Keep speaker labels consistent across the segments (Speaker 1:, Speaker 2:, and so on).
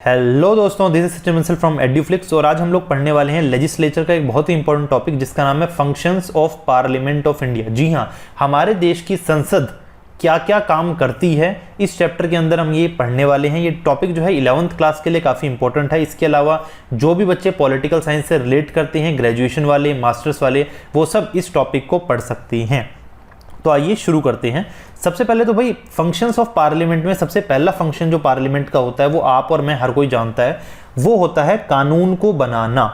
Speaker 1: Hello दोस्तों, this is Sachin Bansal from Eduflix और आज हम लोग पढ़ने वाले हैं लेजिस्लेचर का एक बहुत ही इंपॉर्टेंट टॉपिक जिसका नाम है functions of Parliament of India. जी हाँ, हमारे देश की संसद क्या क्या काम करती है इस चैप्टर के अंदर हम ये पढ़ने वाले हैं। ये टॉपिक जो है 11th क्लास के लिए काफ़ी इंपॉर्टेंट है। इसके अलावा जो भी बच्चे पॉलिटिकल साइंस से रिलेट करते हैं, ग्रेजुएशन वाले, मास्टर्स वाले, वो सब इस टॉपिक को पढ़ सकते हैं। तो आइए शुरू करते हैं। सबसे पहले तो भाई फंक्शंस ऑफ पार्लियामेंट में सबसे पहला फंक्शन जो पार्लियामेंट का होता है वो आप और मैं हर कोई जानता है, वो होता है कानून को बनाना।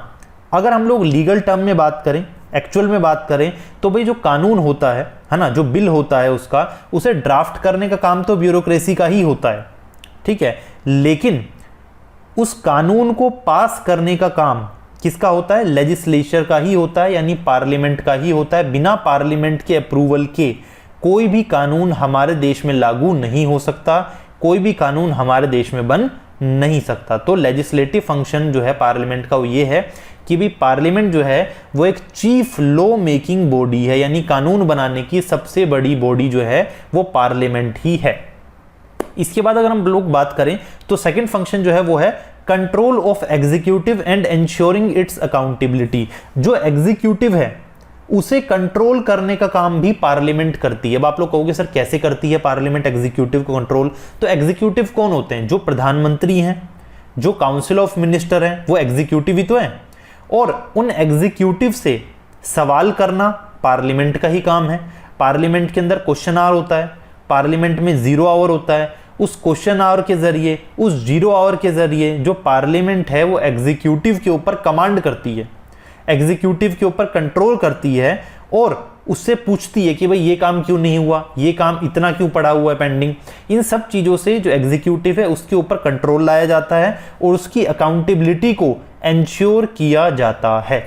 Speaker 1: अगर हम लोग लीगल टर्म में बात करें, एक्चुअल में बात करें, तो भाई जो कानून होता है ना, जो बिल होता है उसका, उसे ड्राफ्ट करने का काम तो ब्यूरोक्रेसी का ही होता है, ठीक है। लेकिन उस कानून को पास करने का काम किसका होता है? लेजिस्लेचर का ही होता है, यानी पार्लियामेंट का ही होता है। बिना पार्लियामेंट के अप्रूवल के कोई भी कानून हमारे देश में लागू नहीं हो सकता, कोई भी कानून हमारे देश में बन नहीं सकता। तो लेजिस्लेटिव फंक्शन जो है पार्लियामेंट का वो ये है कि भी पार्लियामेंट जो है वो एक चीफ लॉ मेकिंग बॉडी है, यानी कानून बनाने की सबसे बड़ी बॉडी जो है वो पार्लियामेंट ही है। इसके बाद अगर हम लोग बात करें तो सेकंड फंक्शन जो है वो है control of executive and ensuring it's accountability. जो एग्जीक्यूटिव है उसे कंट्रोल करने का काम भी पार्लियामेंट करती है। अब आप लोग कहोगे सर कैसे करती है पार्लियामेंट एग्जीक्यूटिव को कंट्रोल? तो एग्जीक्यूटिव कौन होते हैं? जो प्रधानमंत्री हैं, जो काउंसिल ऑफ मिनिस्टर हैं, वो एग्जीक्यूटिव ही तो है। और उन एग्जीक्यूटिव से सवाल करना पार्लियामेंट का ही काम है। पार्लियामेंट के अंदर क्वेश्चन आवर होता है, पार्लियामेंट में 0 आवर होता है। उस क्वेश्चन आवर के जरिए, उस 0 आवर के जरिए जो पार्लियामेंट है वो एग्जीक्यूटिव के ऊपर कमांड करती है, एग्जीक्यूटिव के ऊपर कंट्रोल करती है और उससे पूछती है कि भाई ये काम क्यों नहीं हुआ, ये काम इतना क्यों पड़ा हुआ है पेंडिंग। इन सब चीजों से जो एग्जीक्यूटिव है उसके ऊपर कंट्रोल लाया जाता है और उसकी अकाउंटेबिलिटी को एंश्योर किया जाता है।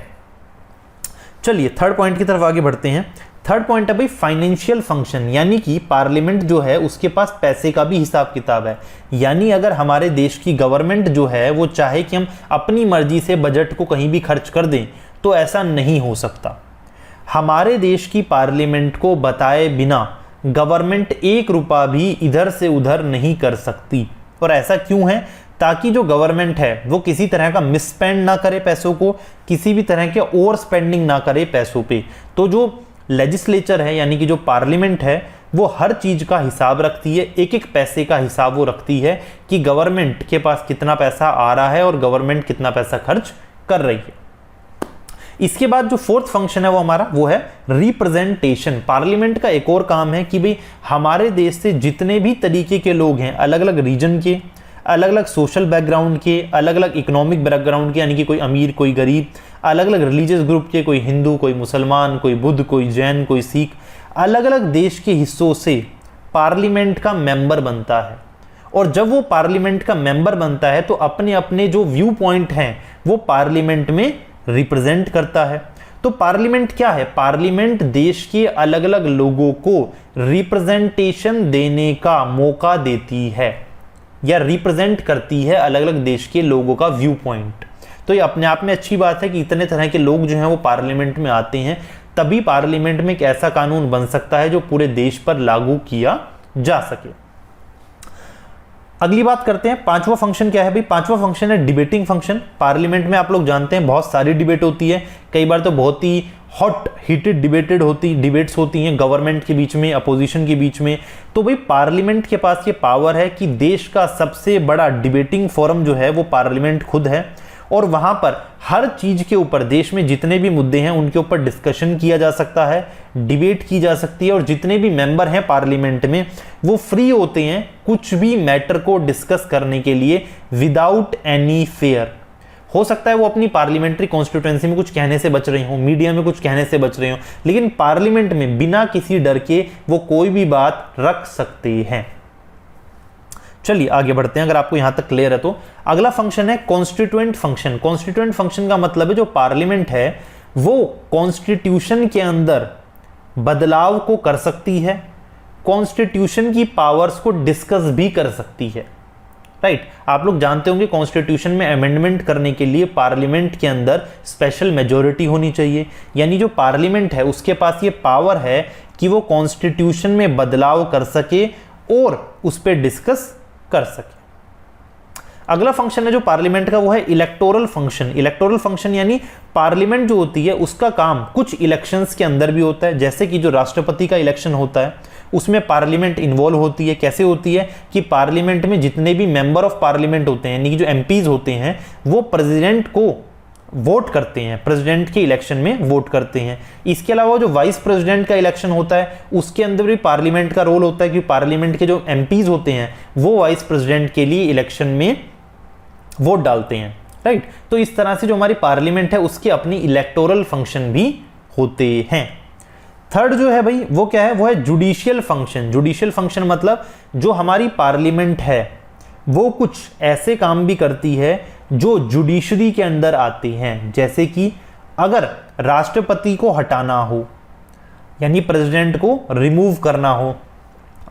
Speaker 1: चलिए थर्ड पॉइंट की तरफ आगे बढ़ते हैं। थर्ड पॉइंट है भाई फाइनेंशियल फंक्शन, यानी कि पार्लियामेंट जो है उसके पास पैसे का भी हिसाब किताब है। यानी अगर हमारे देश की गवर्नमेंट जो है वो चाहे कि हम अपनी मर्जी से बजट को कहीं भी खर्च कर दें तो ऐसा नहीं हो सकता। हमारे देश की पार्लियामेंट को बताए बिना गवर्नमेंट 1 रुपया भी इधर से उधर नहीं कर सकती। और ऐसा क्यों है? ताकि जो गवर्नमेंट है वो किसी तरह का मिसस्पेंड ना करे पैसों को, किसी भी तरह के ओवर स्पेंडिंग ना करे पैसों पे। तो जो लेजिस्लेचर है यानी कि जो पार्लियामेंट है वो हर चीज का हिसाब रखती है, एक एक पैसे का हिसाब वो रखती है कि गवर्नमेंट के पास कितना पैसा आ रहा है और गवर्नमेंट कितना पैसा खर्च कर रही है। इसके बाद जो फोर्थ फंक्शन है वो हमारा वो है रिप्रेजेंटेशन। पार्लियामेंट का एक और काम है कि भाई हमारे देश से जितने भी तरीके के लोग हैं, अलग अलग रीजन के, अलग अलग सोशल बैकग्राउंड के, अलग अलग इकोनॉमिक बैकग्राउंड के, यानी कि कोई अमीर कोई गरीब, अलग अलग रिलीजियस ग्रुप के, कोई हिंदू कोई मुसलमान, कोई बुद्ध कोई जैन कोई सिख, अलग अलग देश के हिस्सों से पार्लियामेंट का मेंबर बनता है। और जब वो पार्लियामेंट का मेंबर बनता है तो अपने अपने जो व्यू पॉइंट हैं वो पार्लियामेंट में रिप्रेजेंट करता है। तो पार्लियामेंट क्या है? पार्लियामेंट देश के अलग अलग लोगों को रिप्रेजेंटेशन देने का मौका देती है या रिप्रेजेंट करती है अलग अलग देश के लोगों का व्यू पॉइंट। तो ये अपने आप में अच्छी बात है कि इतने तरह के लोग जो हैं वो पार्लियामेंट में आते हैं, तभी पार्लियामेंट में एक ऐसा कानून बन सकता है जो पूरे देश पर लागू किया जा सके। अगली बात करते हैं, पांचवा फंक्शन क्या है भाई? पांचवा फंक्शन है डिबेटिंग फंक्शन। पार्लियामेंट में आप लोग जानते हैं बहुत सारी डिबेट होती है, कई बार तो बहुत ही हॉट हीटेड डिबेट्स होती हैं गवर्नमेंट के बीच में, अपोजिशन के बीच में। तो भाई पार्लियामेंट के पास ये पावर है कि देश का सबसे बड़ा डिबेटिंग फोरम जो है वो पार्लियामेंट खुद है और वहां पर हर चीज के ऊपर, देश में जितने भी मुद्दे हैं उनके ऊपर डिस्कशन किया जा सकता है, डिबेट की जा सकती है। और जितने भी मेंबर हैं पार्लियामेंट में वो फ्री होते हैं कुछ भी मैटर को डिस्कस करने के लिए विदाउट एनी फेयर। हो सकता है वो अपनी पार्लियामेंट्री कॉन्स्टिट्यूएंसी में कुछ कहने से बच रहे हो, मीडिया में कुछ कहने से बच रहे हो, लेकिन पार्लियामेंट में बिना किसी डर के वो कोई भी बात रख सकते हैं। चलिए आगे बढ़ते हैं। अगर आपको यहां तक क्लियर है तो अगला फंक्शन है कॉन्स्टिट्यूएंट फंक्शन। कॉन्स्टिट्यूएंट फंक्शन का मतलब है जो पार्लियामेंट है वो कॉन्स्टिट्यूशन के अंदर बदलाव को कर सकती है, कॉन्स्टिट्यूशन की पावर्स को डिस्कस भी कर सकती है। राइट, आप लोग जानते होंगे कॉन्स्टिट्यूशन में अमेंडमेंट करने के लिए पार्लियामेंट के अंदर स्पेशल मेजॉरिटी होनी चाहिए, यानी जो पार्लियामेंट है उसके पास ये पावर है कि वो कॉन्स्टिट्यूशन में बदलाव कर सके और उस पर डिस्कस कर सके। अगला फंक्शन है जो पार्लियामेंट का, वो है इलेक्टोरल फंक्शन। इलेक्टोरल फंक्शन यानी पार्लियामेंट जो होती है उसका काम कुछ इलेक्शंस के अंदर भी होता है, जैसे कि जो राष्ट्रपति का इलेक्शन होता है उसमें पार्लियामेंट इन्वॉल्व होती है। कैसे होती है कि पार्लियामेंट में जितने भी मेंबर ऑफ पार्लियामेंट होते हैं यानी कि जो एमपीज होते हैं वो प्रेसिडेंट को वोट करते हैं, प्रेसिडेंट के इलेक्शन में वोट करते हैं। इसके अलावा जो वाइस प्रेसिडेंट का इलेक्शन होता है उसके अंदर भी पार्लियामेंट का रोल होता है, कि पार्लियामेंट के जो एमपीज होते हैं वो वाइस प्रेसिडेंट के लिए इलेक्शन में वोट डालते हैं, राइट। तो इस तरह से जो हमारी पार्लियामेंट है उसके अपनी इलेक्टोरल फंक्शन भी होते हैं। थर्ड जो है भाई वो क्या है, वो है जुडिशियल फंक्शन। जुडिशियल फंक्शन मतलब जो हमारी पार्लियामेंट है वो कुछ ऐसे काम भी करती है जो जुडिशरी के अंदर आते हैं, जैसे कि अगर राष्ट्रपति को हटाना हो यानी प्रेसिडेंट को रिमूव करना हो,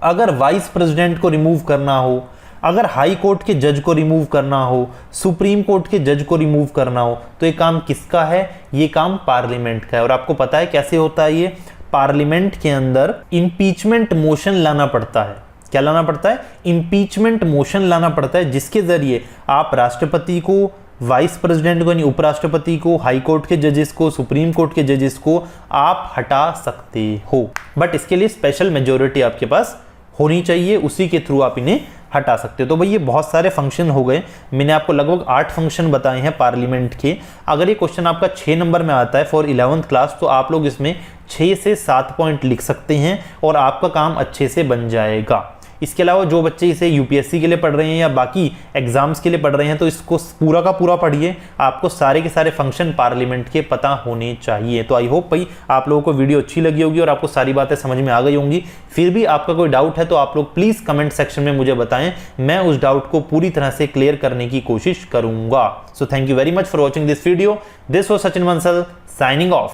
Speaker 1: अगर वाइस प्रेसिडेंट को रिमूव करना हो, अगर हाई कोर्ट के जज को रिमूव करना हो, सुप्रीम कोर्ट के जज को रिमूव करना हो, तो ये काम किसका है, ये काम पार्लियामेंट का है। और आपको पता है कैसे होता है ये, पार्लियामेंट के अंदर इंपीचमेंट मोशन लाना पड़ता है। क्या लाना पड़ता है, इंपीचमेंट मोशन लाना पड़ता है, जिसके जरिए आप राष्ट्रपति को, वाइस प्रेसिडेंट को यानी उपराष्ट्रपति को, हाई कोर्ट के जजेस को, सुप्रीम कोर्ट के जजेस को आप हटा सकते हो। बट इसके लिए स्पेशल मेजोरिटी आपके पास होनी चाहिए, उसी के थ्रू आप इन्हें हटा सकते हो। तो भाई ये बहुत सारे फंक्शन हो गए, मैंने आपको लगभग 8 फंक्शन बताए हैं पार्लियामेंट के। अगर ये क्वेश्चन आपका 6 नंबर में आता है फॉर 11th क्लास तो आप लोग इसमें 6 से 7 पॉइंट लिख सकते हैं और आपका काम अच्छे से बन जाएगा। इसके अलावा जो बच्चे इसे यूपीएससी के लिए पढ़ रहे हैं या बाकी एग्जाम्स के लिए पढ़ रहे हैं तो इसको पूरा का पूरा पढ़िए, आपको सारे के सारे फंक्शन पार्लियामेंट के पता होने चाहिए। तो आई होप भाई आप लोगों को वीडियो अच्छी लगी होगी और आपको सारी बातें समझ में आ गई होंगी। फिर भी आपका कोई डाउट है तो आप लोग प्लीज कमेंट सेक्शन में मुझे बताएं, मैं उस डाउट को पूरी तरह से क्लियर करने की कोशिश करूंगा। So thank you very much for watching this video. This was Sachin Bansal signing off.